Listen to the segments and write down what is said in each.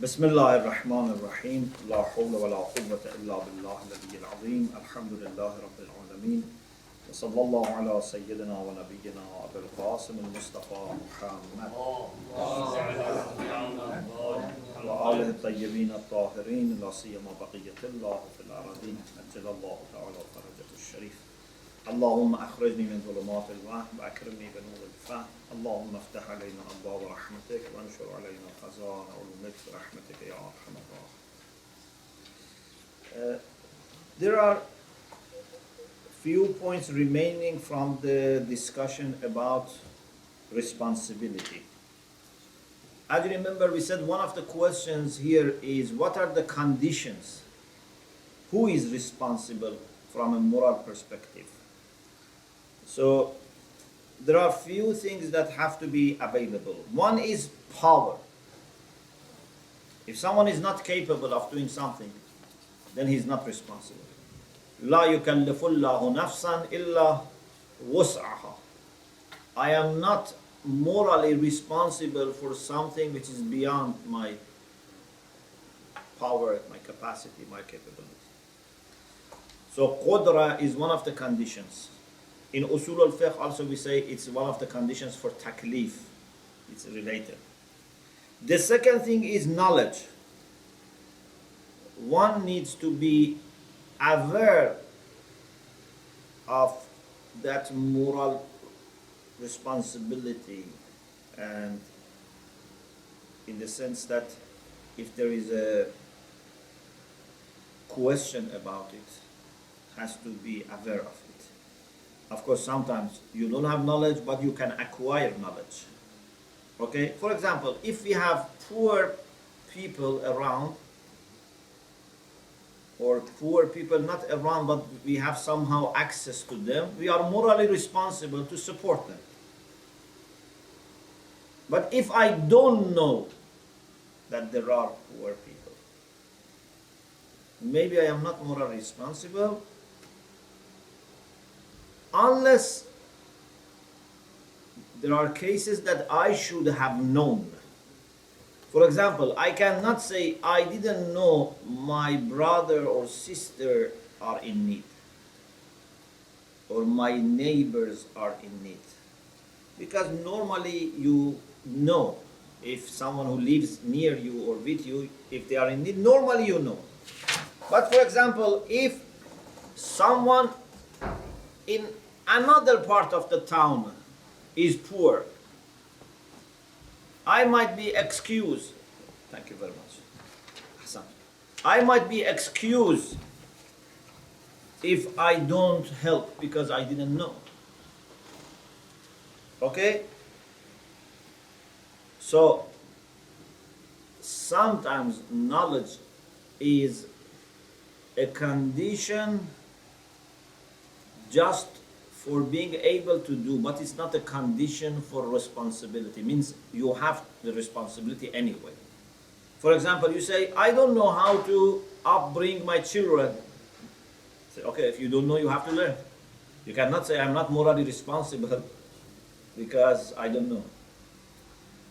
بسم الله الرحمن الرحيم لا حول ولا قوة إلا بالله العلي العظيم الحمد لله رب العالمين وصلى الله على سيدنا ونبينا أبي القاسم المصطفى محمد وآله الطيبين الطاهرين لا سيما بقية الله في الأراضين أجل الله تعالى فرجه الشريف اللهم أخرجني من ظلمات الوهم وأكرمني بنور الفهم اللهم افتح علينا أبواب رحمتك وانشر علينا خزائن علومك برحمتك يا أرحم الراحمين. There are few points remaining from the discussion about responsibility. As you remember, we said one of the questions here is what are the conditions? Who is responsible from a moral perspective? So there are few things that have to be available. One is power. If someone is not capable of doing something, then he is not responsible. لا يكلف الله نفسا إلا وسعها. I am not morally responsible for something which is beyond my power, my capacity, my capability. So qudra is one of the conditions. In usul al-fiqh also we say it's one of the conditions for taklif. It's related. The second thing is knowledge. One needs to be aware of that moral responsibility, and in the sense that if there is a question about it, has to be aware of it. Of course, sometimes you don't have knowledge, but you can acquire knowledge. Okay? For example, if we have poor people around, or poor people not around, but we have somehow access to them, we are morally responsible to support them. But if I don't know that there are poor people, maybe I am not morally responsible, unless there are cases that I should have known. For example, I cannot say I didn't know my brother or sister are in need, or my neighbors are in need. Because normally you know if someone who lives near you or with you, if they are in need, normally you know. But for example, if someone in another part of the town is poor, I might be excused. Thank you very much. Hassan. I might be excused if I don't help because I didn't know. Okay? So sometimes knowledge is a condition just for being able to do, but it's not a condition for responsibility. It means you have the responsibility anyway. For example, you say, I don't know how to upbring my children. Say, okay, if you don't know, you have to learn. You cannot say, I'm not morally responsible because I don't know.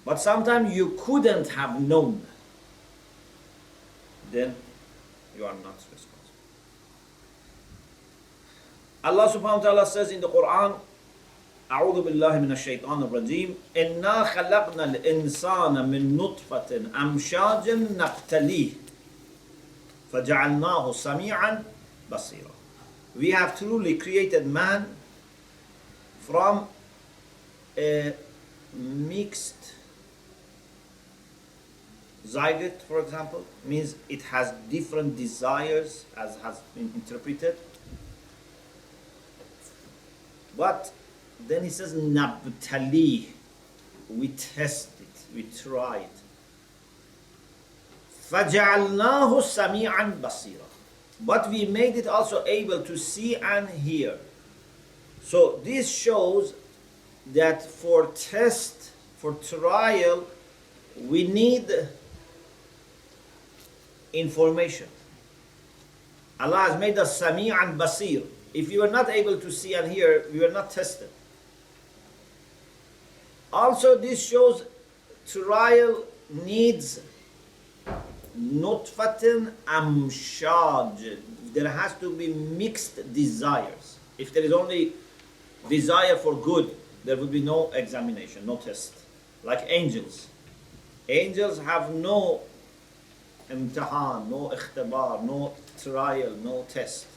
But sometimes you couldn't have known. Then you are not responsible. Allah subhanahu wa ta'ala says in the Quran, أعوذ بالله من الشيطان الرجيم إنا خلقنا الإنسان من نطفة أمشاج نبتليه فجعلناه سميعا بصيرا. We have truly created man from a mixed zygote, for example, means it has different desires as has been interpreted. But then he says, Nabtali, we test it, we try it. فَجَعَلْنَاهُ سَمِيعًا بَصِيرًا. But we made it also able to see and hear. So this shows that for test, for trial, we need information. Allah has made us Sami'an Basir. If you are not able to see and hear, you are not tested. Also, this shows trial needs nutfatin amshaj. There has to be mixed desires. If there is only desire for good, there would be no examination, no test. Like angels. Angels have no imtihan, no ikhtibar, no trial, no test.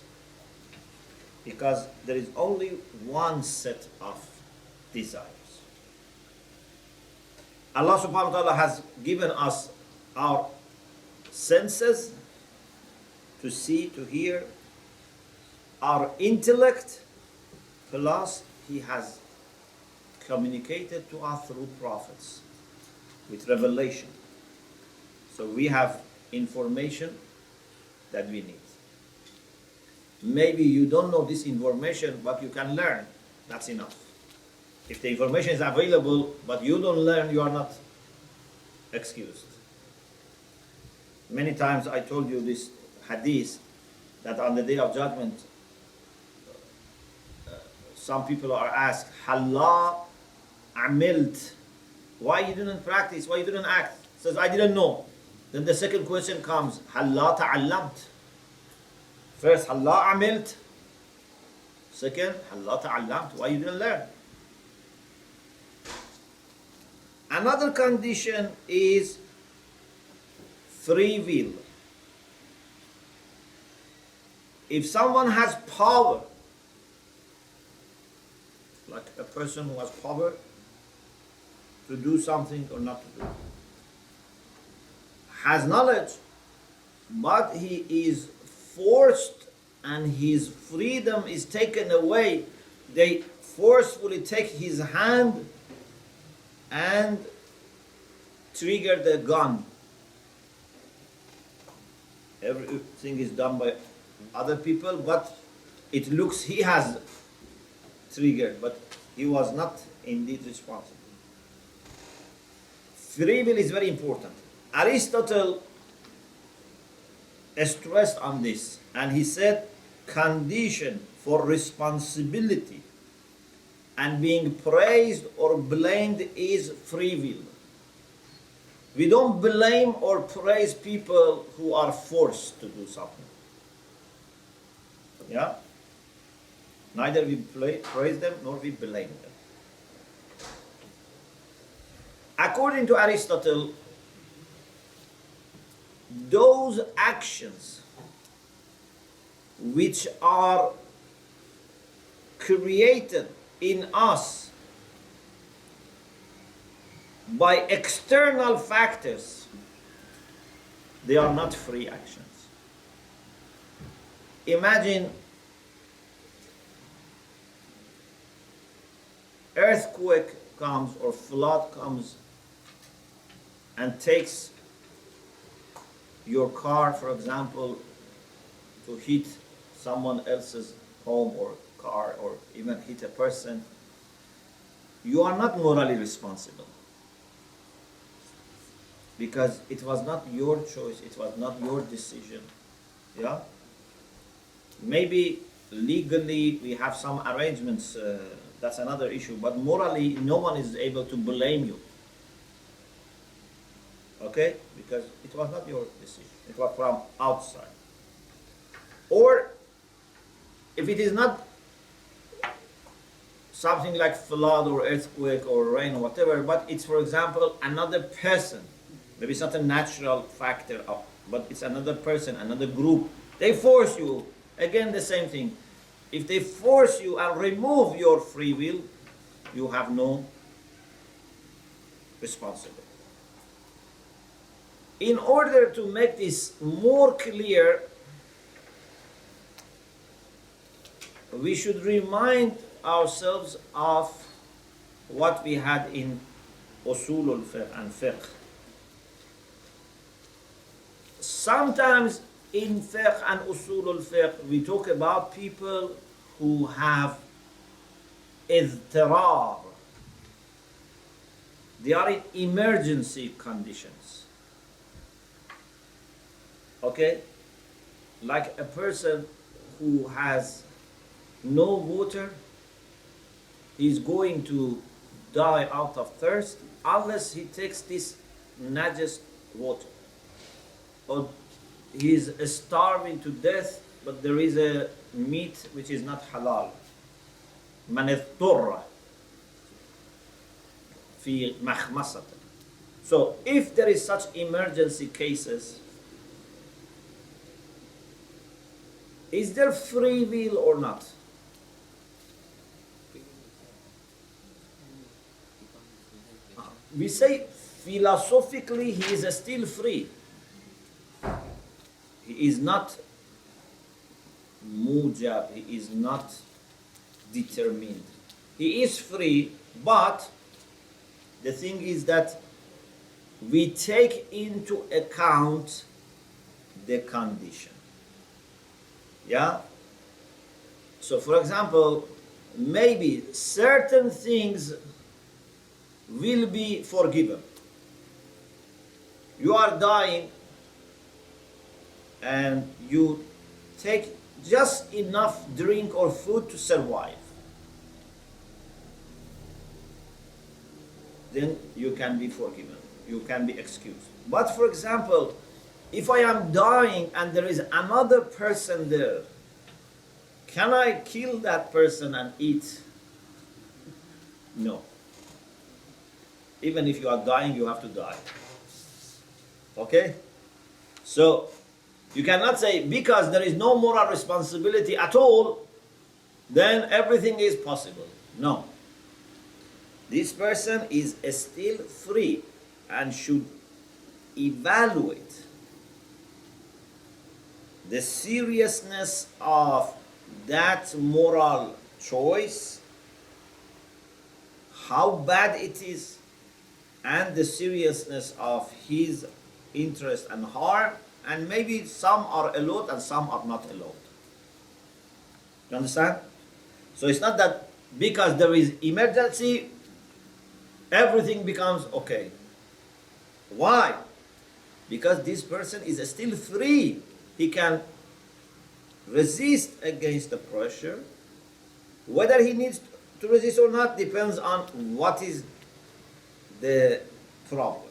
Because there is only one set of desires. Allah subhanahu wa ta'ala has given us our senses to see, to hear, our intellect, plus He has communicated to us through prophets with revelation. So we have information that we need. Maybe you don't know this information, but you can learn. That's enough. If the information is available, but you don't learn, you are not excused. Many times I told you this hadith, that on the Day of Judgment, some people are asked, Halla amilt, why you didn't practice, why you didn't act? Says, I didn't know. Then the second question comes, Halla ta'allamt. First, Halla amilt. Second, Halla ta'allamt, why you didn't learn? Another condition is free will. If someone has power, like a person who has power to do something or not to do, has knowledge, but he is forced and his freedom is taken away, they forcefully take his hand and trigger the gun. Everything is done by other people, but it looks he has triggered, but he was not indeed responsible. Free will is very important. Aristotle stressed on this, and he said condition for responsibility and being praised or blamed is free will. We don't blame or praise people who are forced to do something. Yeah? Neither we praise them nor we blame them. According to Aristotle, those actions which are created in us by external factors, they are not free actions. Imagine earthquake comes or flood comes and takes your car, for example, to hit someone else's home or car, or even hit a person. You are not morally responsible, because it was not your choice, it was not your decision. Yeah? Maybe legally we have some arrangements, that's another issue, but morally no one is able to blame you. Okay? Because it was not your decision, it was from outside. Or if it is not something like flood or earthquake or rain or whatever, but it's, for example, another person. Maybe it's not a natural factor, but it's another person, another group. They force you. Again, the same thing. If they force you and remove your free will, you have no responsibility. In order to make this more clear, we should remind ourselves of what we had in Usul al-Fiqh and Fiqh. Sometimes in Fiqh and Usul al-Fiqh, we talk about people who have idtirar. They are in emergency conditions. Okay? Like a person who has no water, he's going to die out of thirst unless he takes this najis water. or he's starving to death, but there is a meat which is not halal. من اضطر في مخمصة. So if there is such emergency cases, is there free will or not? We say philosophically he is still free. He is not mujab, he is not determined. He is free, but the thing is that we take into account the condition. Yeah? So for example, maybe certain things will be forgiven. You are dying and you take just enough drink or food to survive. Then you can be forgiven. You can be excused. But for example, if I am dying and there is another person there, can I kill that person and eat? No. Even if you are dying, you have to die. Okay? So, you cannot say because there is no moral responsibility at all, then everything is possible. No. This person is still free and should evaluate the seriousness of that moral choice, how bad it is, and the seriousness of his interest and harm, and maybe some are allowed and some are not allowed. You understand? So it's not that because there is emergency, everything becomes okay. Why? Because this person is still free. He can resist against the pressure. Whether he needs to resist or not depends on what is the problem.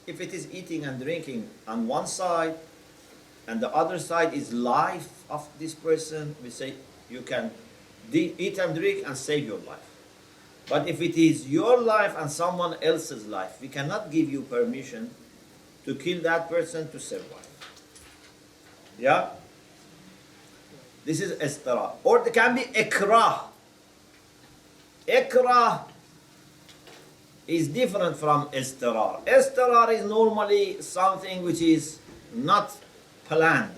If it is eating and drinking on one side and the other side is life of this person, we say you can eat and drink and save your life. But if it is your life and someone else's life, we cannot give you permission to kill that person to survive. Yeah? This is istira. Or there can be ikrah. Ikrah is different from istirar. Istirar is normally something which is not planned.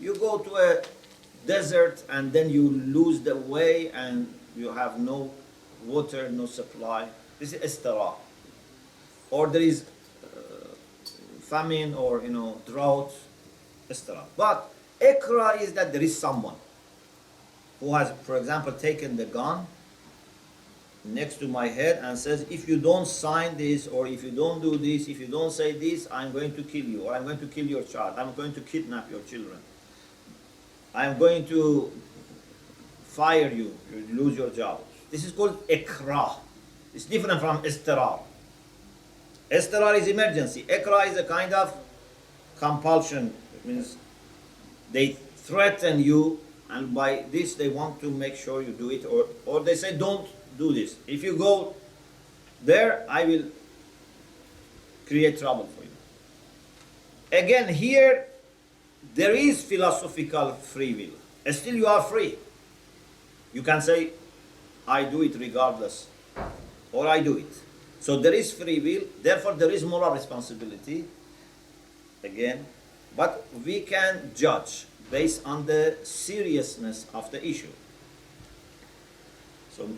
You go to a desert and then you lose the way and you have no water, no supply. This is istirar. Or there is famine or drought, istirar. But ikra is that there is someone who has, for example, taken the gun next to my head and says, if you don't sign this, or if you don't do this, if you don't say this, I'm going to kill you, or I'm going to kill your child, I'm going to kidnap your children, I'm going to fire you, you lose your job. This is called ikrah. It's different from istirar. Istirar is emergency. Ikrah is a kind of compulsion. It means they threaten you, and by this they want to make sure you do it, or they say don't do this. If you go there, I will create trouble for you. Again, here there is philosophical free will. Still you are free. You can say, I do it regardless, or I do it. So there is free will, therefore there is moral responsibility, again, but we can judge based on the seriousness of the issue. So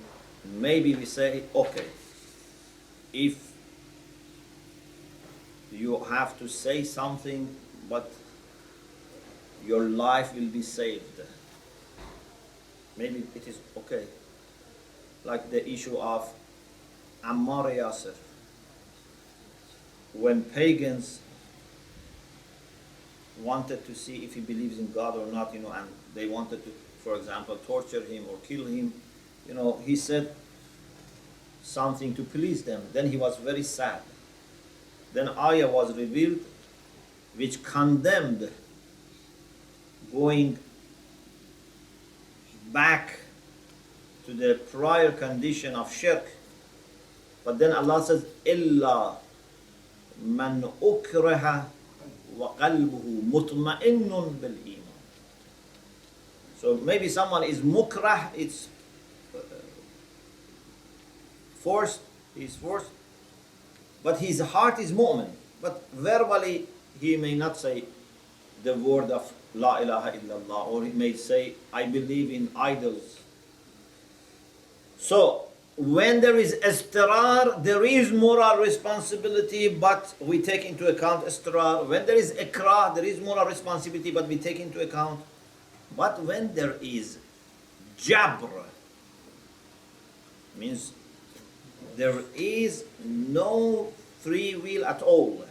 maybe we say, okay, if you have to say something, but your life will be saved, maybe it is okay. Like the issue of Ammar Yasser. When pagans wanted to see if he believes in God or not, and they wanted to, for example, torture him or kill him, he said something to please them. Then he was very sad. then ayah was revealed which condemned going back to the prior condition of shirk. But then Allah says, إِلَّا مَنْ أُكْرِهَ وَقَلْبُهُ مُطْمَئِنٌ بِالْإِيمَانِ. So maybe someone is mukrah, it's forced, he's forced, but his heart is mu'min. But verbally he may not say the word of La ilaha illallah, or he may say, I believe in idols. So when there is istirar, there is moral responsibility, but we take into account istirar. When there is ikrah, there is moral responsibility, but we take into account. But when there is jabr, means there is no free will at all.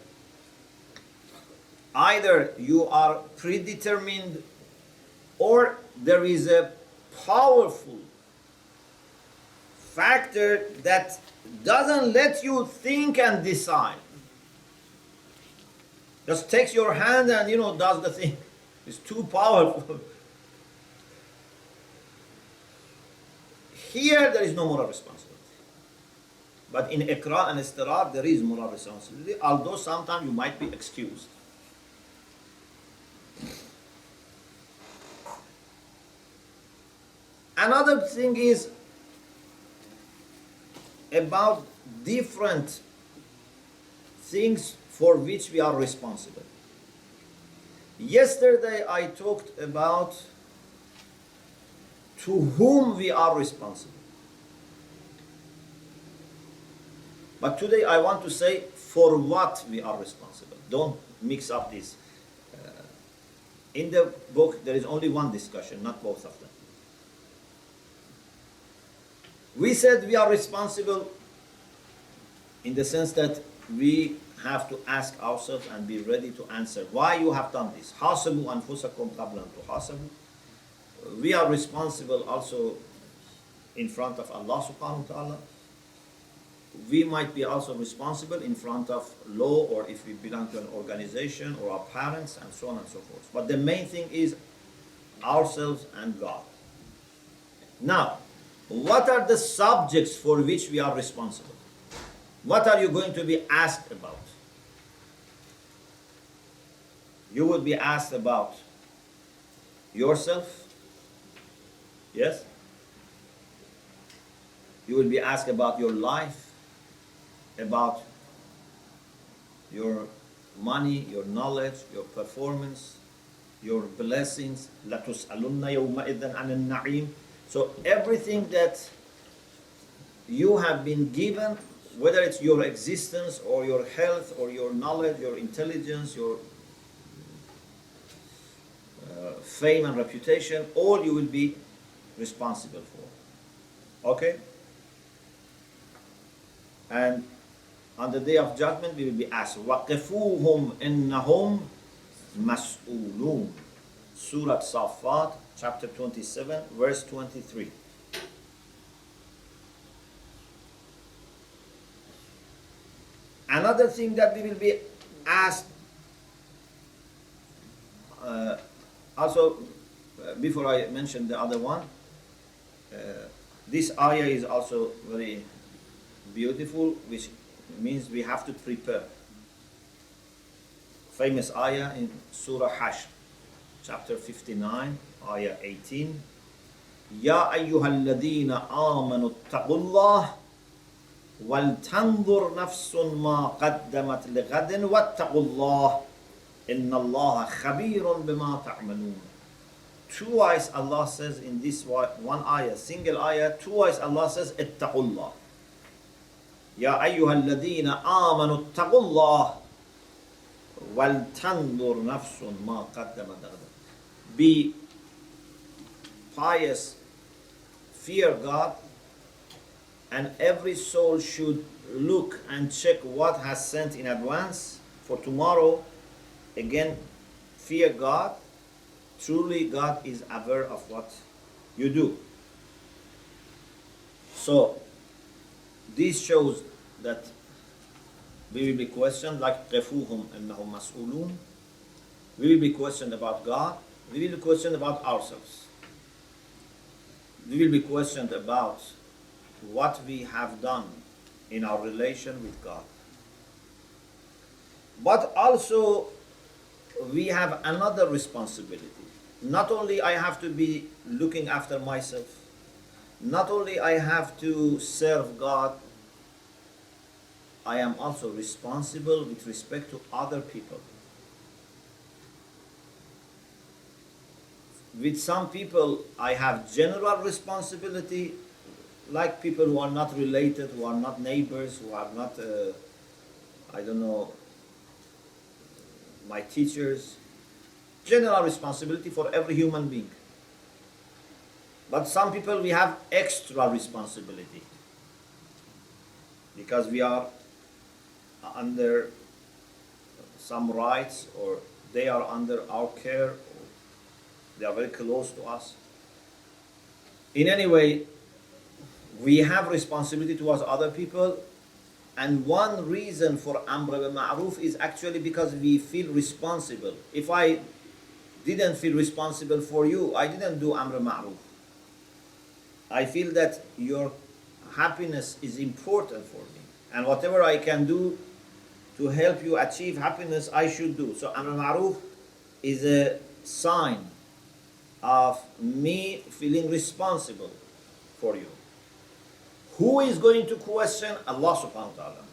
Either you are predetermined, or there is a powerful factor that doesn't let you think and decide. Just takes your hand and does the thing. It's too powerful. Here there is no moral responsibility. But in ikra and istirar there is moral responsibility, although sometimes you might be excused. Another thing is about different things for which we are responsible. Yesterday I talked about to whom we are responsible. But today I want to say for what we are responsible. Don't mix up this. In the book there is only one discussion, not both of them. We said we are responsible in the sense that we have to ask ourselves and be ready to answer why you have done this. حَاسِبُوا أَنفُسَكُمْ قَبْلَ أَن تُحَاسَبُوا. We are responsible also in front of Allah subhanahu wa ta'ala. We might be also responsible in front of law, or if we belong to an organization, or our parents, and so on and so forth. But the main thing is ourselves and God. Now, what are the subjects for which we are responsible? What are you going to be asked about? You will be asked about yourself. Yes? You will be asked about your life, about your money, your knowledge, your performance, your blessings. لَتُسْأَلُنَّ يَوْمَئِذًا عَنِ النَّعِيمِ. So everything that you have been given, whether it's your existence or your health or your knowledge, your intelligence, your fame and reputation, all you will be responsible for. Okay? And on the day of judgment we will be asked, وَقِفُوهُمْ إِنَّهُمْ مَسْئُولُونَ. Surah Safat, chapter 27, verse 23. Another thing that we will be asked, before I mention the other one, this ayah is also very beautiful, which means we have to prepare. Famous ayah in Surah Hashr, chapter 59, ayah 18. Ya ayyuhalladhina amanu attaqullah وَلْتَنْظُرْ نَفْسٌ مَا قَدَّمَتْ لِغَدٍ وَاتَّقُوا إِنَّ اللَّهَ خَبِيرٌ بِمَا تَعْمَلُونَ. Twice Allah says in this one ayah, single ayah, twice Allah says اتَّقُوا اللَّهِ. يَا أَيُّهَا الَّذِينَ آمَنُوا اتَّقُوا اللَّهِ وَلْتَنْظُرْ نَفْسٌ مَا قَدَّمَتْ لِغَدٍ. Be pious, fear God, and every soul should look and check what has sent in advance for tomorrow. Again, fear God. Truly God is aware of what you do. So this shows that We will be questioned like قِفُوهُمْ إِنَّهُمْ مَسْئُولُونَ. We will be questioned about God. We will be questioned about ourselves. We will be questioned about what we have done in our relation with God. But also, we have another responsibility. Not only I have to be looking after myself, not only I have to serve God, I am also responsible with respect to other people. With some people, I have general responsibility, like people who are not related, who are not neighbors, who are not, I don't know, my teachers. General responsibility for every human being. But some people, we have extra responsibility because we are under some rights, or they are under our care, or they are very close to us. In any way, we have responsibility towards other people, and one reason for Amr bil Ma'ruf is actually because we feel responsible. If I didn't feel responsible for you, I didn't do Amr bil Ma'ruf. I feel that your happiness is important for me, and whatever I can do to help you achieve happiness, I should do. So Amr bil Ma'ruf is a sign of me feeling responsible for you. Who is going to question? Allah subhanahu wa ta'ala.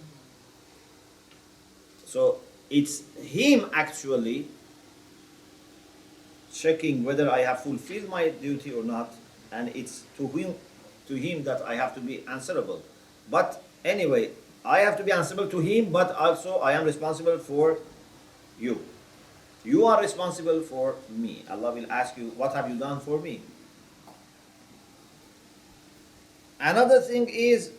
So it's Him actually checking whether I have fulfilled my duty or not, and it's to Him that I have to be answerable. But anyway, I have to be answerable to Him, but also I am responsible for you. You are responsible for me. Allah will ask you, what have you done for me? Another thing is,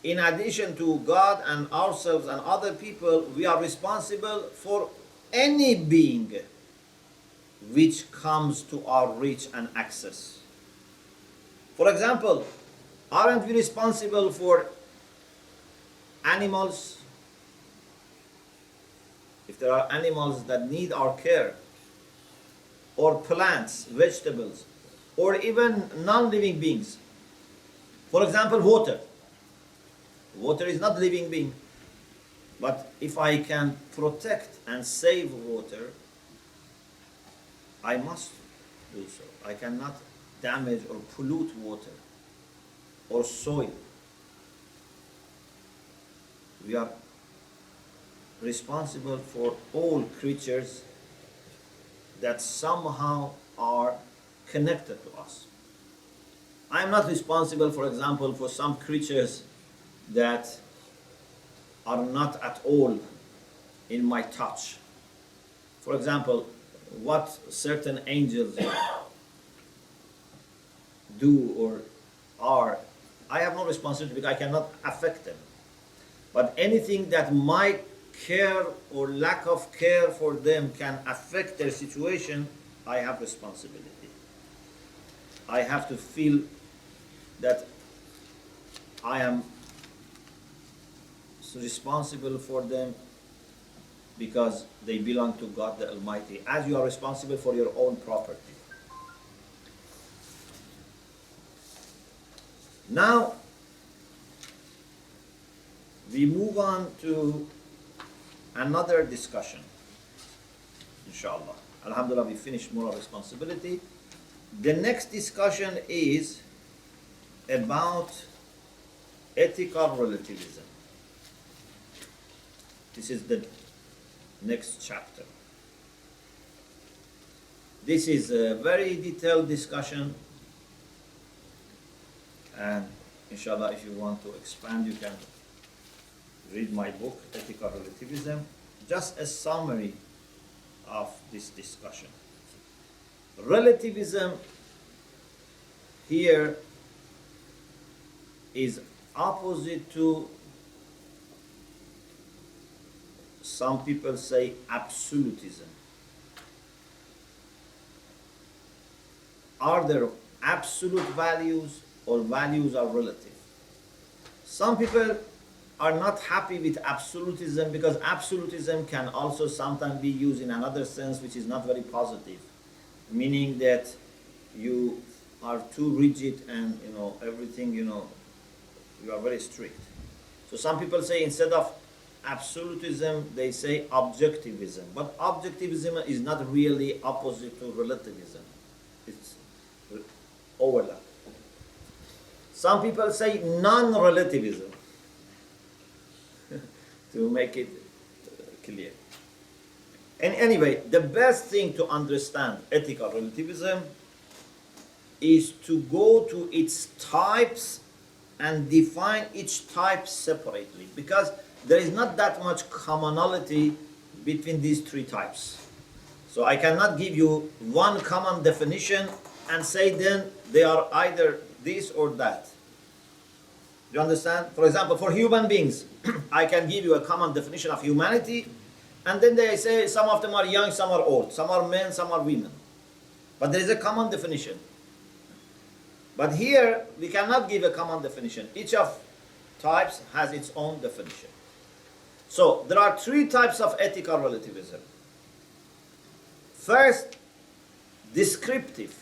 in addition to God and ourselves and other people, we are responsible for any being which comes to our reach and access. For example, aren't we responsible for animals? If there are animals that need our care, or plants, vegetables, or even non-living beings. For example, water. Water is not living being. But if I can protect and save water, I must do so. I cannot damage or pollute water or soil. We are responsible for all creatures that somehow are connected to us. I am not responsible, for example, for some creatures that are not at all in my touch. For example, what certain angels do or are, I have no responsibility because I cannot affect them. But anything that my care or lack of care for them can affect their situation, I have responsibility. I have to feel that I am responsible for them because they belong to God the Almighty, as you are responsible for your own property. Now, we move on to another discussion, inshallah. Alhamdulillah, we finished moral responsibility. The next discussion is about ethical relativism. This is the next chapter. This is a very detailed discussion, and inshallah, if you want to expand, you can read my book, Ethical Relativism. Just a summary of this discussion. Relativism here is opposite to, some people say, absolutism. Are there absolute values, or values are relative? Some people are not happy with absolutism, because absolutism can also sometimes be used in another sense which is not very positive, meaning that you are too rigid and everything, you are very strict. So some people say instead of absolutism they say objectivism, but objectivism is not really opposite to relativism, it's overlap. Some people say non-relativism to make it clear. And anyway, the best thing to understand ethical relativism is to go to its types and define each type separately, because there is not that much commonality between these three types. So I cannot give you one common definition and say then they are either this or that. Do you understand? For example, for human beings, I can give you a common definition of humanity, and then they say some of them are young, some are old, some are men, some are women. But there is a common definition. But here, we cannot give a common definition. Each of types has its own definition. So, there are three types of ethical relativism. First, descriptive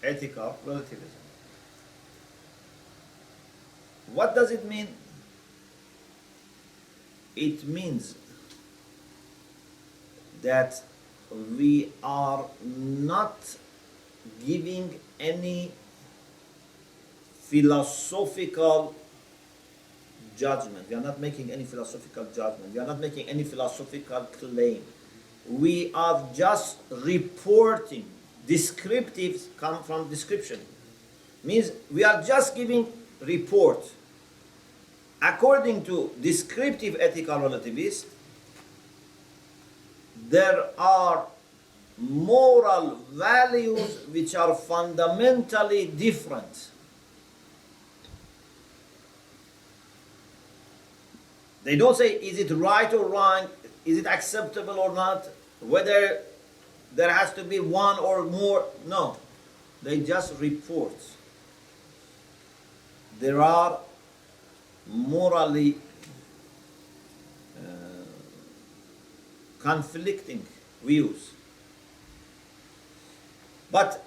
ethical relativism. What does it mean? It means that we are not giving any philosophical judgment. We are not making any philosophical judgment. We are not making any philosophical claim. We are just reporting. Descriptives come from description. Means we are just giving report. According to descriptive ethical relativists, there are moral values which are fundamentally different. They don't say is it right or wrong, is it acceptable or not, whether there has to be one or more. No, they just report. There are morally conflicting views. But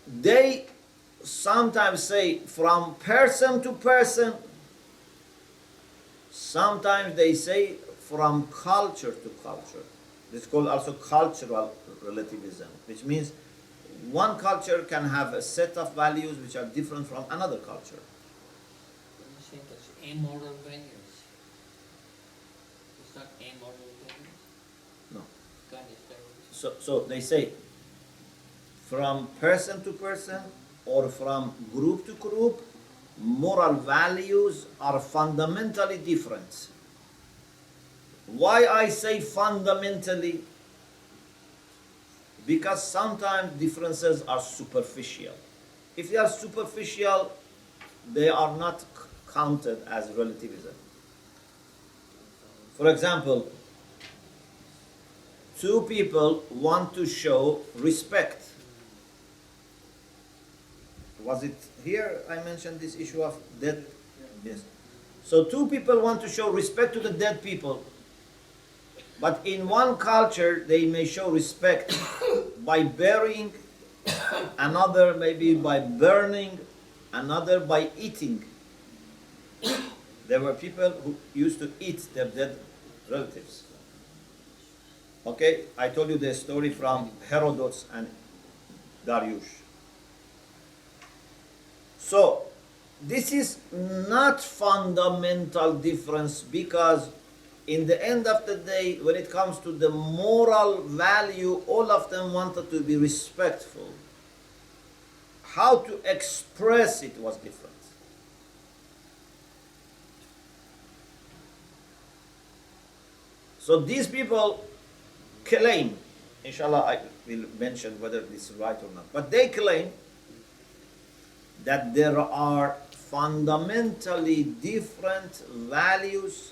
they sometimes say from person to person, sometimes they say from culture to culture. This is called also cultural relativism, which means one culture can have a set of values which are different from another culture. You say that's amoral values. It's not amoral values. No. God is there. So they say from person to person or from group to group, moral values are fundamentally different. Why I say fundamentally? Because sometimes differences are superficial. If they are superficial, they are not counted as relativism. For example, two people want to show respect. Was it here I mentioned this issue of dead? Yes. So two people want to show respect to the dead people. But in one culture, they may show respect by burying, another maybe by burning, another by eating. There were people who used to eat their dead relatives. Okay, I told you the story from Herodotus and Darius. So, this is not fundamental difference, because in the end of the day, when it comes to the moral value, all of them wanted to be respectful. How to express it was different. So these people claim, inshallah I will mention whether this is right or not, but they claim that there are fundamentally different values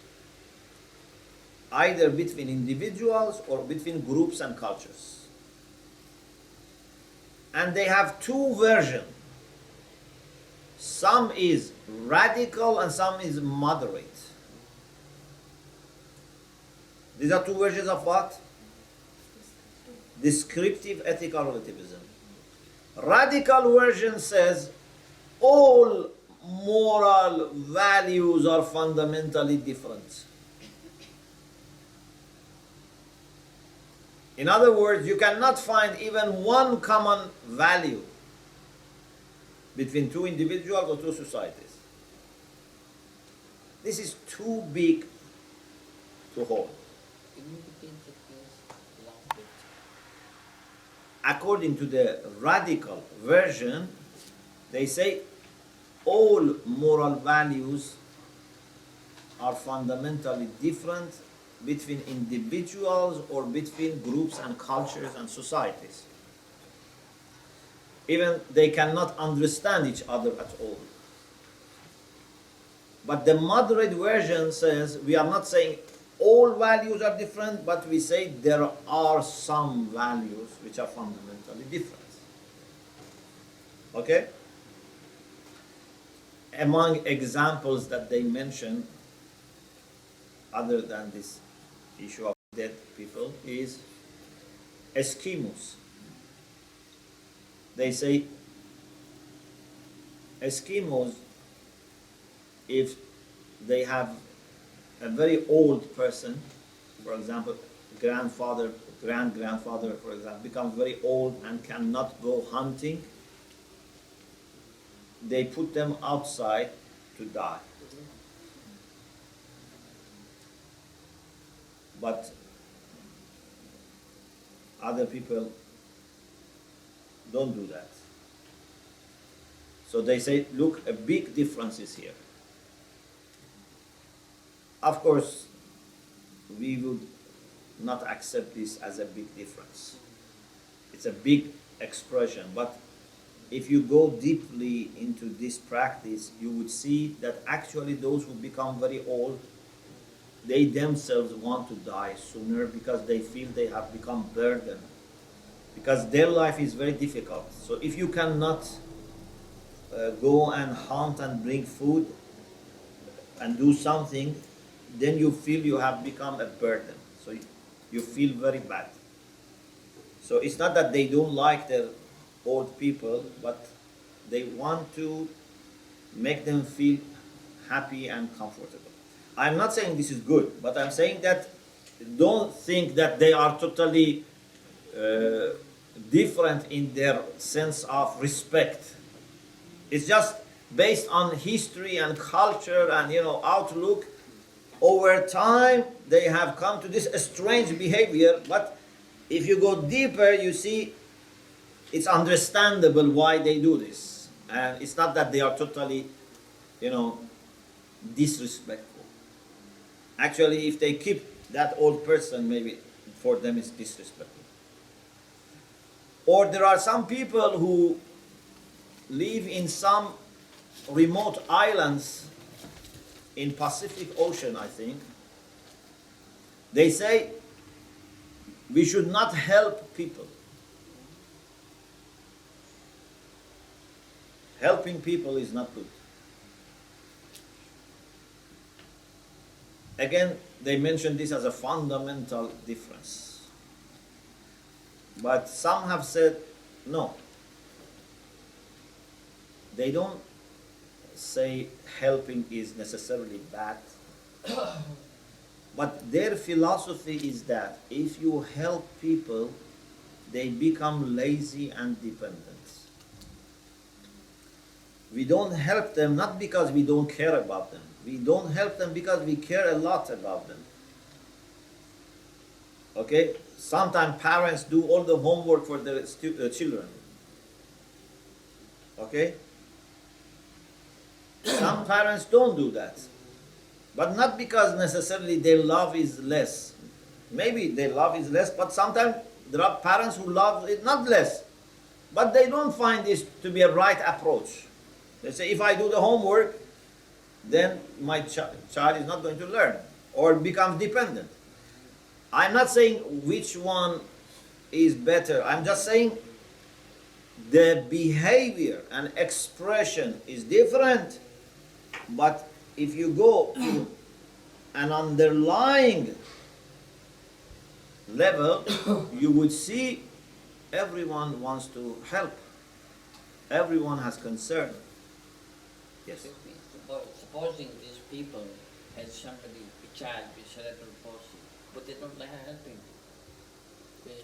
either between individuals or between groups and cultures. And they have two versions. Some is radical and some is moderate. These are two versions of what? Descriptive ethical relativism. Radical version says all moral values are fundamentally different. In other words, you cannot find even one common value between two individuals or two societies. This is too big to hold. Can you repeat the last bit? According to the radical version, they say all moral values are fundamentally different between individuals or between groups and cultures and societies. Even they cannot understand each other at all. But the moderate version says we are not saying all values are different, but we say there are some values which are fundamentally different. Okay? Among examples that they mention, other than this issue of dead people, is Eskimos. They say Eskimos, if they have a very old person, for example, grandfather, grand-grandfather, for example, becomes very old and cannot go hunting, they put them outside to die. But other people don't do that. So they say, look, a big difference is here. Of course, we would not accept this as a big difference. It's a big expression, but if you go deeply into this practice, you would see that actually those who become very old, they themselves want to die sooner because they feel they have become burdened, because their life is very difficult. So if you cannot go and hunt and bring food and do something, then you feel you have become a burden. So you feel very bad. So it's not that they don't like their old people, but they want to make them feel happy and comfortable. I'm not saying this is good, but I'm saying that don't think that they are totally different in their sense of respect. It's just based on history and culture and outlook. Over time, they have come to this strange behavior, but if you go deeper, you see it's understandable why they do this. And it's not that they are totally, disrespectful. Actually, if they keep that old person, maybe for them it's disrespectful. Or there are some people who live in some remote islands in Pacific Ocean, I think. They say we should not help people. Helping people is not good. Again, they mention this as a fundamental difference. But some have said, no. They don't say helping is necessarily bad. But their philosophy is that if you help people, they become lazy and dependent. We don't help them not because we don't care about them. We don't help them because we care a lot about them. Okay? Sometimes parents do all the homework for their children. Okay? Some parents don't do that. But not because necessarily their love is less. Maybe their love is less, but sometimes there are parents who love it not less. But they don't find this to be a right approach. They say, if I do the homework, then my child is not going to learn or becomes dependent. I'm not saying which one is better. I'm just saying the behavior and expression is different, but if you go to an underlying level, you would see everyone wants to help. Everyone has concern. Yes. Supposing these people had somebody, a child with cerebral palsy, but they don't like helping.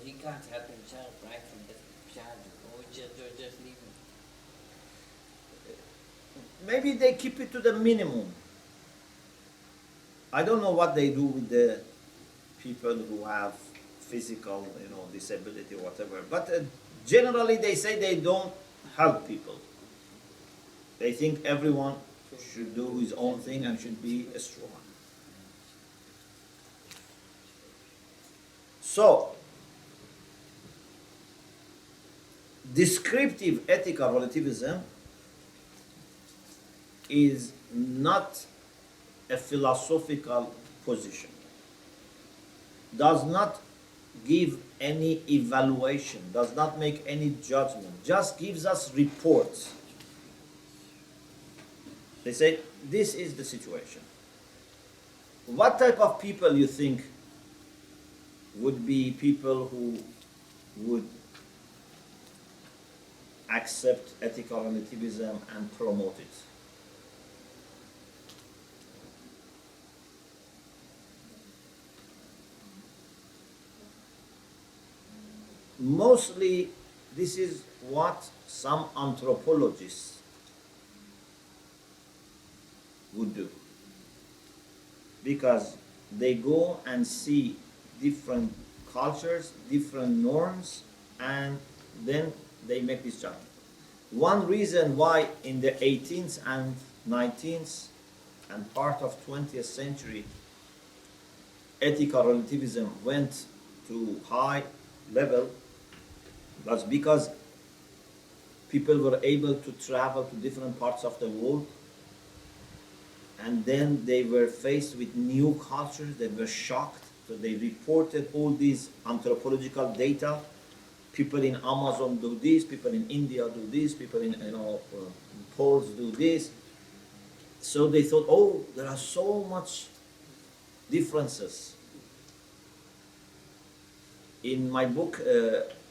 He can't help himself, right, from the child, or just leave him. Maybe they keep it to the minimum. I don't know what they do with the people who have physical, disability or whatever. But generally, they say they don't help people. They think everyone should do his own thing and should be strong. So, descriptive ethical relativism is not a philosophical position, does not give any evaluation, does not make any judgment, just gives us reports. They say, this is the situation. What type of people you think would be people who would accept ethical relativism and promote it? Mostly, this is what some anthropologists would do, because they go and see different cultures, different norms, and then they make this judgment. One reason why in the 18th and 19th and part of 20th century ethical relativism went to high level was because people were able to travel to different parts of the world, and then they were faced with new cultures. They were shocked, so they reported all these anthropological data. People in Amazon do this, people in India do this, people in Poles do this. So they thought, oh, there are so much differences. In my book,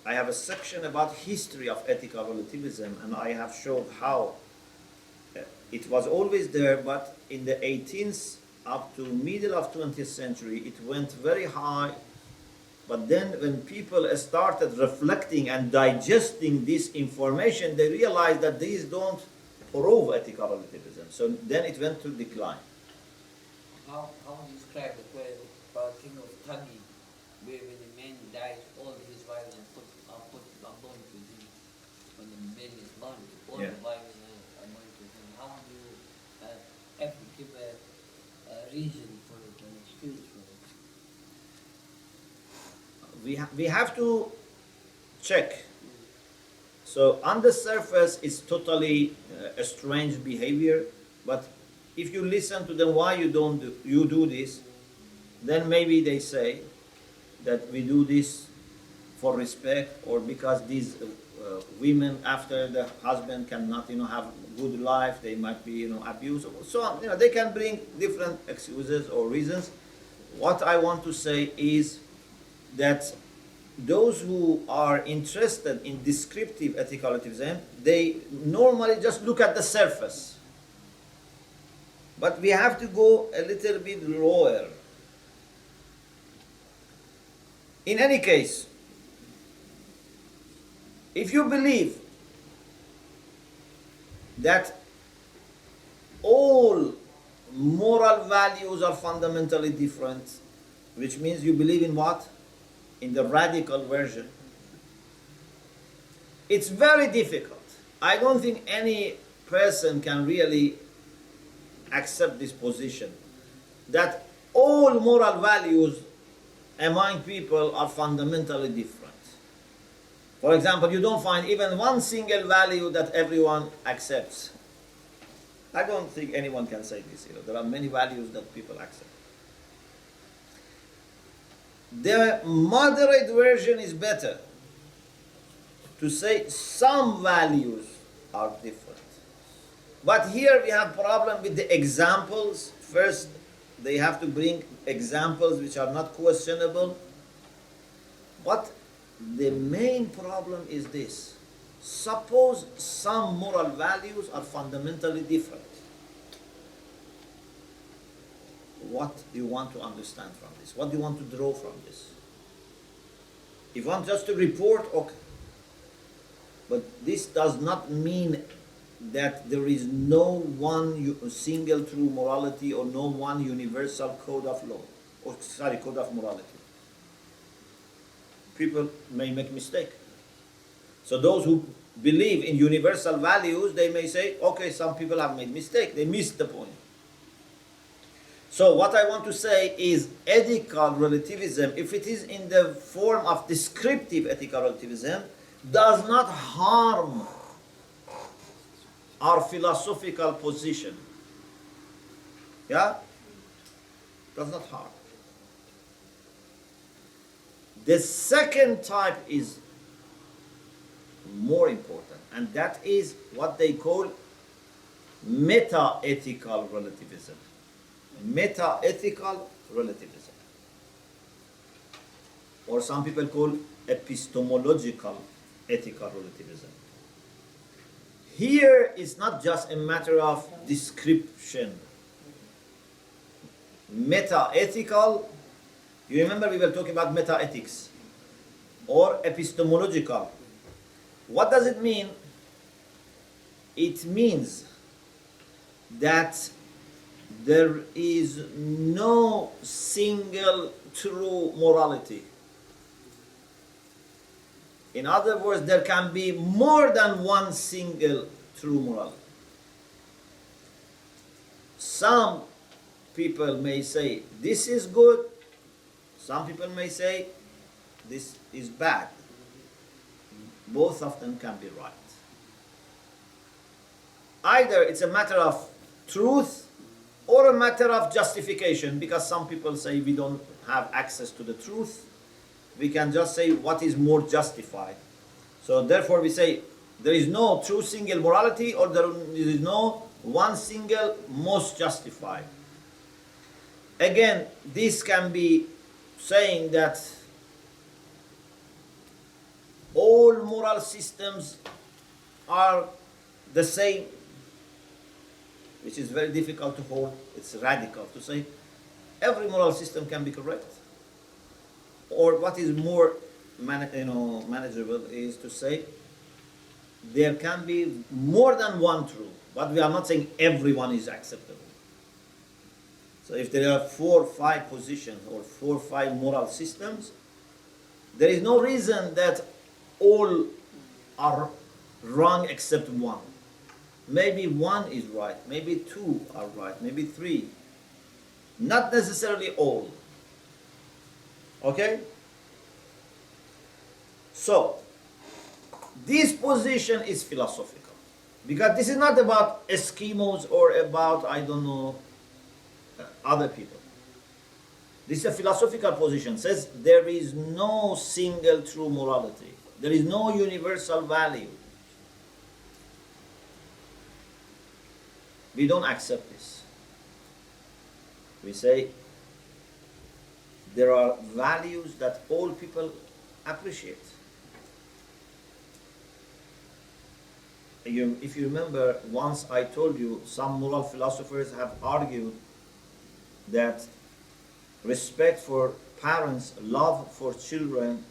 I have a section about history of ethical relativism, and I have showed how it was always there, but in the 18th up to middle of 20th century, it went very high. But then when people started reflecting and digesting this information, they realized that these don't prove ethical relativism. So then it went to decline. How do you describe it? Where about thing of Tagi, where when the man dies, all his wives are born to him. When the man is born, all the wives are born to him. How do you have to give a reason for it, an excuse for it? We have to check. So on the surface, it's totally a strange behavior, but if you listen to them, why you do this, then maybe they say that we do this for respect, or because these women after the husband cannot have good life, they might be abused, or so on. They can bring different excuses or reasons. What I want to say is that those who are interested in descriptive ethical relativism, they normally just look at the surface. But we have to go a little bit lower. In any case, if you believe that all moral values are fundamentally different, which means you believe in what? In the radical version. It's very difficult. I don't think any person can really accept this position, that all moral values among people are fundamentally different. For example, you don't find even one single value that everyone accepts. I don't think anyone can say this. There are many values that people accept. The moderate version is better. to say some values are different. But here we have problem with the examples. First, they have to bring examples which are not questionable. But the main problem is this. Suppose some moral values are fundamentally different. What do you want to understand from this? What do you want to draw from this? If you want just to report, okay. But this does not mean that there is no one single true morality or no one universal code of law, or code of morality. People may make mistake. So those who believe in universal values, they may say, okay, some people have made mistake, they missed the point. So what I want to say is ethical relativism, if it is in the form of descriptive ethical relativism, does not harm our philosophical position. Yeah? Does not harm. The second type is more important, and that is what they call meta-ethical relativism. Meta-ethical relativism. Or some people call epistemological ethical relativism. Here it's not just a matter of description. Meta-ethical, you remember we were talking about meta-ethics, or epistemological. What does it mean? It means that there is no single true morality. In other words, there can be more than one single true morality. Some people may say this is good, some people may say this is bad. Both of them can be right. Either it's a matter of truth or a matter of justification, because some people say we don't have access to the truth. We can just say what is more justified. So therefore we say there is no true single morality, or there is no one single most justified. Again, this can be saying that all moral systems are the same, which is very difficult to hold. It's radical to say every moral system can be correct. Or what is more manageable is to say there can be more than one true, but we are not saying everyone is acceptable. So if there are 4 or 5 positions or 4 or 5 moral systems, there is no reason that all are wrong except one. Maybe one is right, maybe 2 are right, maybe 3. Not necessarily all. Okay? So, this position is philosophical. Because this is not about Eskimos or about, I don't know, other people. This is a philosophical position. It says there is no single true morality. There is no universal value. We don't accept this. We say there are values that all people appreciate. If you remember, once I told you some moral philosophers have argued that respect for parents, love for children,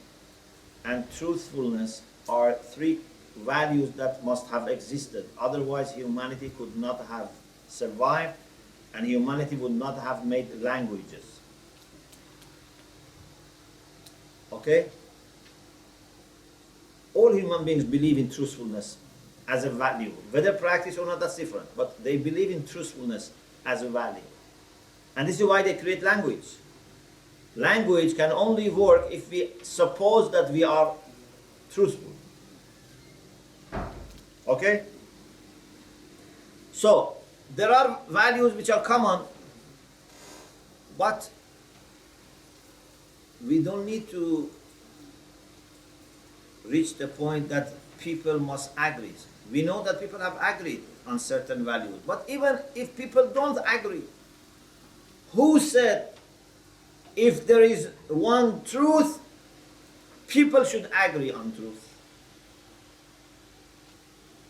and truthfulness are 3 values that must have existed. Otherwise, humanity could not have survived, and humanity would not have made languages. Okay? All human beings believe in truthfulness as a value. Whether practice or not, that's different. But they believe in truthfulness as a value. And this is why they create language. Language can only work if we suppose that we are truthful. Okay? So, there are values which are common, but we don't need to reached the point that people must agree. We know that people have agreed on certain values, but even if people don't agree, who said if there is one truth, people should agree on truth?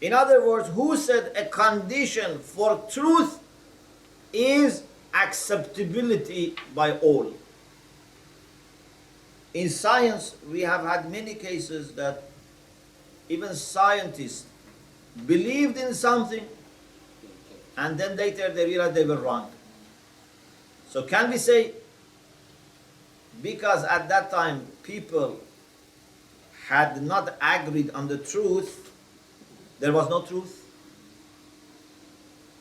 In other words, who said a condition for truth is acceptability by all? In science, we have had many cases that even scientists believed in something and then later they realized they were wrong. So can we say, because at that time people had not agreed on the truth, there was no truth?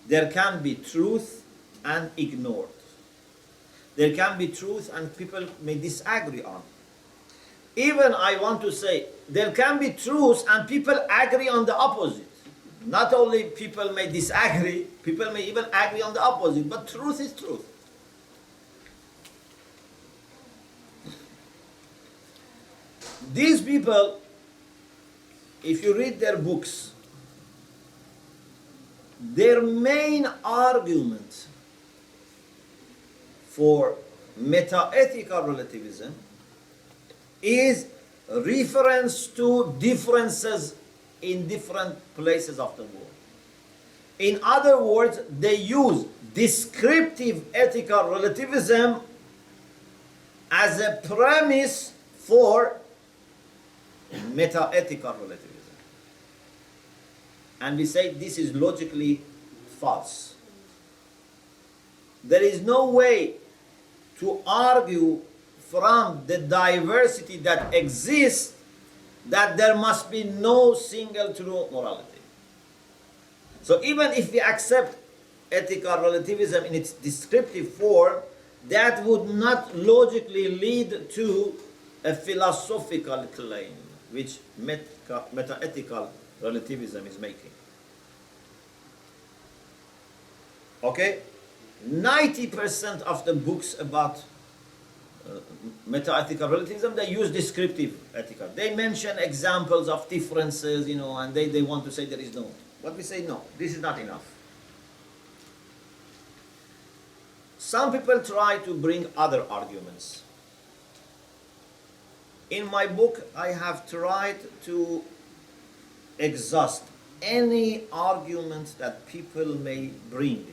There can be truth and ignored. There can be truth and people may disagree on. Even I want to say, there can be truth and people agree on the opposite. Not only people may disagree, people may even agree on the opposite, but truth is truth. These people, if you read their books, their main argument for meta-ethical relativism is reference to differences in different places of the world. In other words, they use descriptive ethical relativism as a premise for meta-ethical relativism. And we say this is logically false. There is no way to argue from the diversity that exists that there must be no single true morality. So even if we accept ethical relativism in its descriptive form, that would not logically lead to a philosophical claim, which meta-ethical relativism is making. Okay? 90% of the books about meta-ethical relativism, they use descriptive ethical. They mention examples of differences, and they want to say there is no. But we say no, this is not enough. Some people try to bring other arguments. In my book, I have tried to exhaust any argument that people may bring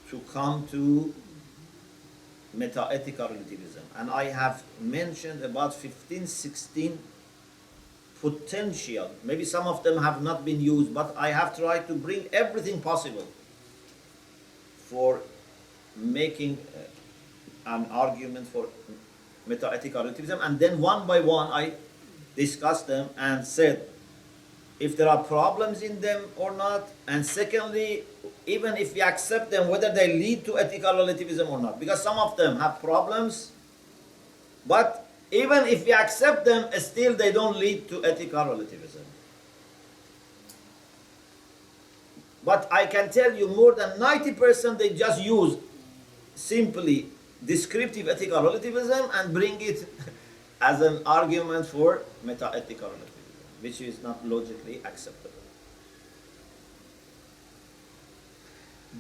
to come to meta-ethical relativism. And I have mentioned about 15, 16 potential, maybe some of them have not been used, but I have tried to bring everything possible for making an argument for meta-ethical relativism. And then one by one I discussed them and said if there are problems in them or not, and secondly, even if we accept them, whether they lead to ethical relativism or not. Because some of them have problems, but even if we accept them, still they don't lead to ethical relativism. But I can tell you more than 90% they just use simply descriptive ethical relativism and bring it as an argument for meta-ethical relativism, which is not logically acceptable.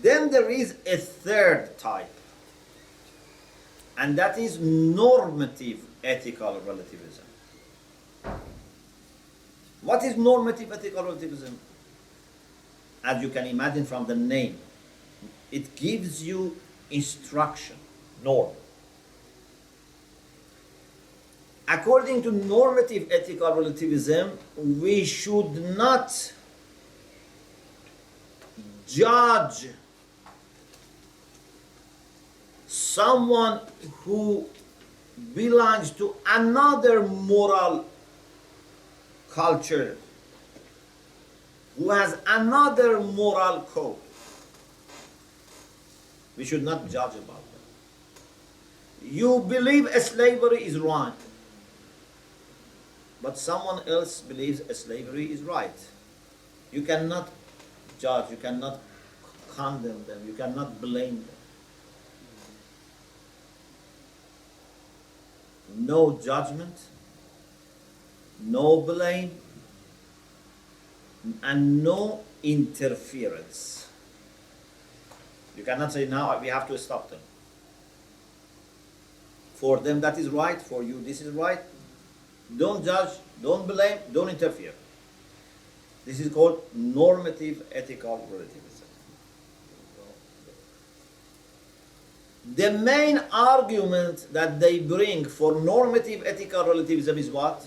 Then there is a third type, and that is normative ethical relativism. What is normative ethical relativism? As you can imagine from the name, it gives you instruction, norm. According to normative ethical relativism, we should not judge someone who belongs to another moral culture, who has another moral code. We should not judge about that. You believe slavery is wrong, but someone else believes slavery is right. You cannot judge, you cannot condemn them, you cannot blame them. No judgment, no blame, and no interference. You cannot say now we have to stop them. For them that is right, for you this is right. Don't judge, don't blame, don't interfere. This is called normative ethical relativism. The main argument that they bring for normative ethical relativism is what?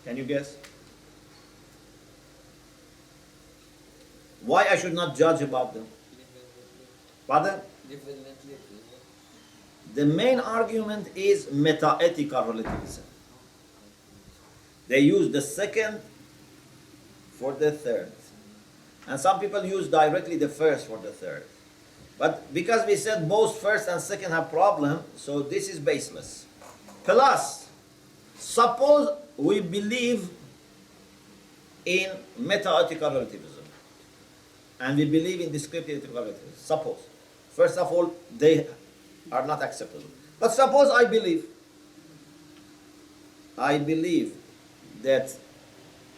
Can you guess? Why I should not judge about them? Pardon? The main argument is meta-ethical relativism. They use the second for the third. And some people use directly the first for the third. But because we said both first and second have problem, so this is baseless. Plus, suppose we believe in meta-ethical relativism. And we believe in descriptive ethical relativism. Suppose. First of all, they are not acceptable. But suppose I believe that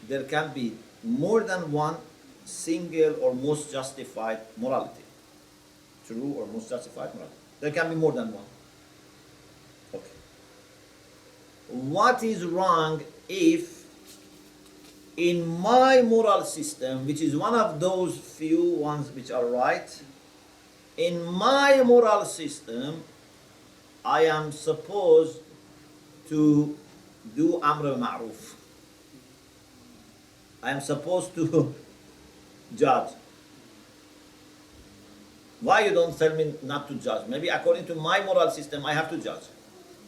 there can be more than one single or most justified morality. True or most justified morality. There can be more than one. Okay. What is wrong if in my moral system, which is one of those few ones which are right, in my moral system, I am supposed to do amr ma'ruf. I am supposed to judge. Why you don't tell me not to judge? Maybe according to my moral system, I have to judge.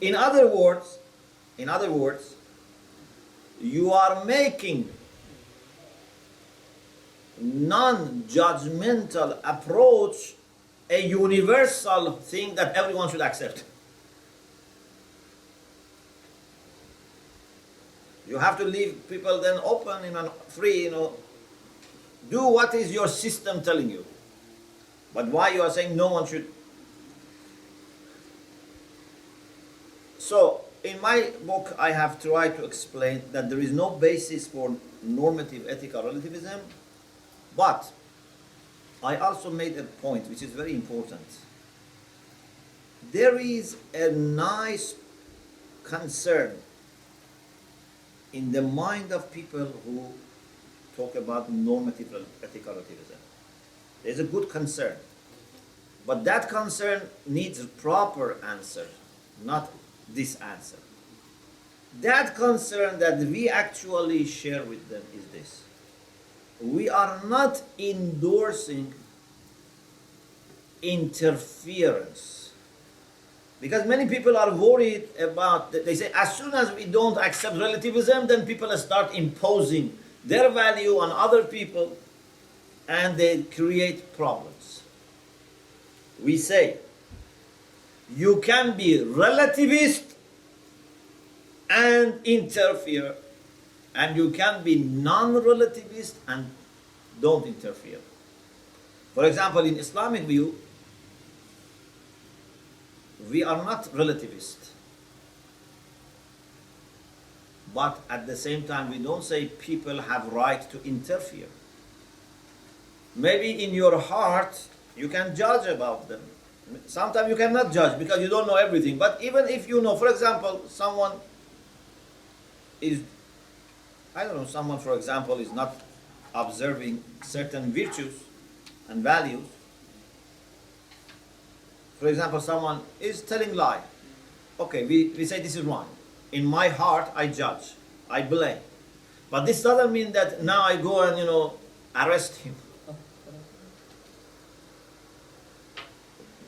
In other words, you are making non-judgmental approach a universal thing that everyone should accept. You have to leave people then open and free, do what is your system telling you. But why you are saying no one should? So, in my book, I have tried to explain that there is no basis for normative ethical relativism, but I also made a point which is very important. There is a nice concern in the mind of people who talk about normative ethical relativism. There's a good concern. But that concern needs a proper answer, not this answer. That concern that we actually share with them is this. We are not endorsing interference. Because many people are worried about, they say, as soon as we don't accept relativism, then people start imposing their value on other people, and they create problems. We say, you can be relativist and interfere, and you can be non-relativist and don't interfere. For example, in Islamic view, we are not relativist. But at the same time, we don't say people have right to interfere. Maybe in your heart, you can judge about them. Sometimes you cannot judge because you don't know everything. But even if you know, for example, someone, for example, is not observing certain virtues and values. For example, someone is telling lie. Okay, we say this is wrong. In my heart, I judge, I blame. But this doesn't mean that now I go and, arrest him.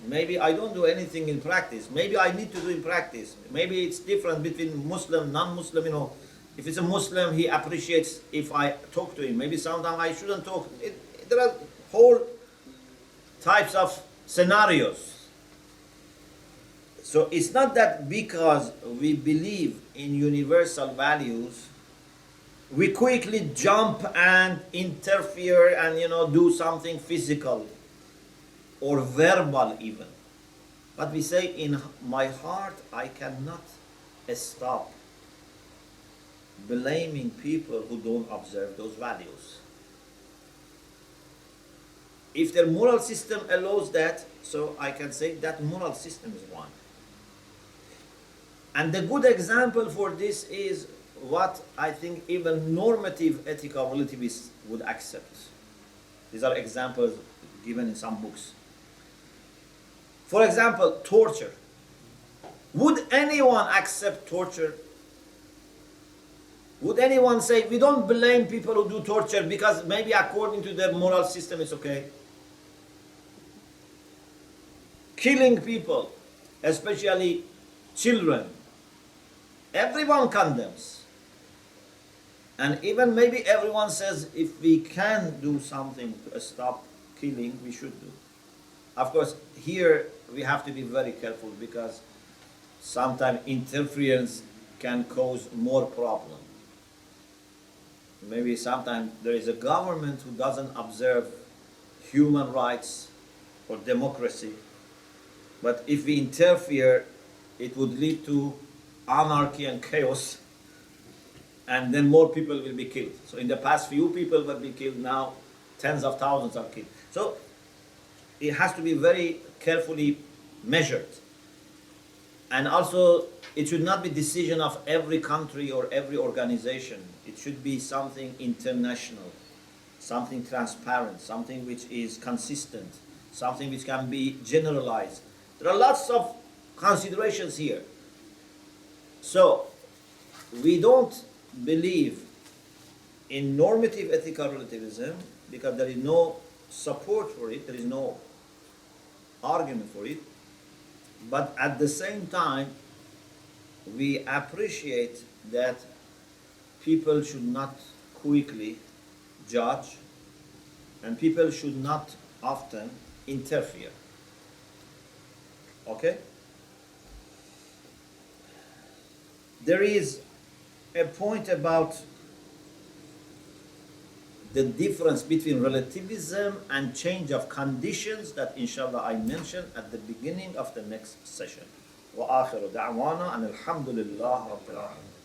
Maybe I don't do anything in practice. Maybe I need to do in practice. Maybe it's different between Muslim, non-Muslim, If it's a Muslim, he appreciates if I talk to him. Maybe sometimes I shouldn't talk. There are whole types of scenarios. So it's not that because we believe in universal values, we quickly jump and interfere and, do something physical or verbal even. But we say, in my heart, I cannot stop blaming people who don't observe those values. If their moral system allows that, so I can say that moral system is one. And the good example for this is what I think even normative ethical relativists would accept. These are examples given in some books. For example, torture. Would anyone accept torture? Would anyone say, we don't blame people who do torture because maybe according to their moral system it's okay? Killing people, especially children, everyone condemns. And even maybe everyone says if we can do something to stop killing, we should do. Of course, here we have to be very careful because sometimes interference can cause more problem. Maybe sometimes there is a government who doesn't observe human rights or democracy, but if we interfere, it would lead to anarchy and chaos, and then more people will be killed. So in the past, few people will be killed, now tens of thousands are killed. So it has to be very carefully measured. And also, it should not be decision of every country or every organization. It should be something international, something transparent, something which is consistent, something which can be generalized. There are lots of considerations here. So, we don't believe in normative ethical relativism because there is no support for it, there is no argument for it. But at the same time, we appreciate that people should not quickly judge and people should not often interfere. Okay? There is a point about the difference between relativism and change of conditions that inshallah I mentioned at the beginning of the next session. وآخر دعوانا أن الحمد لله رب العالمين.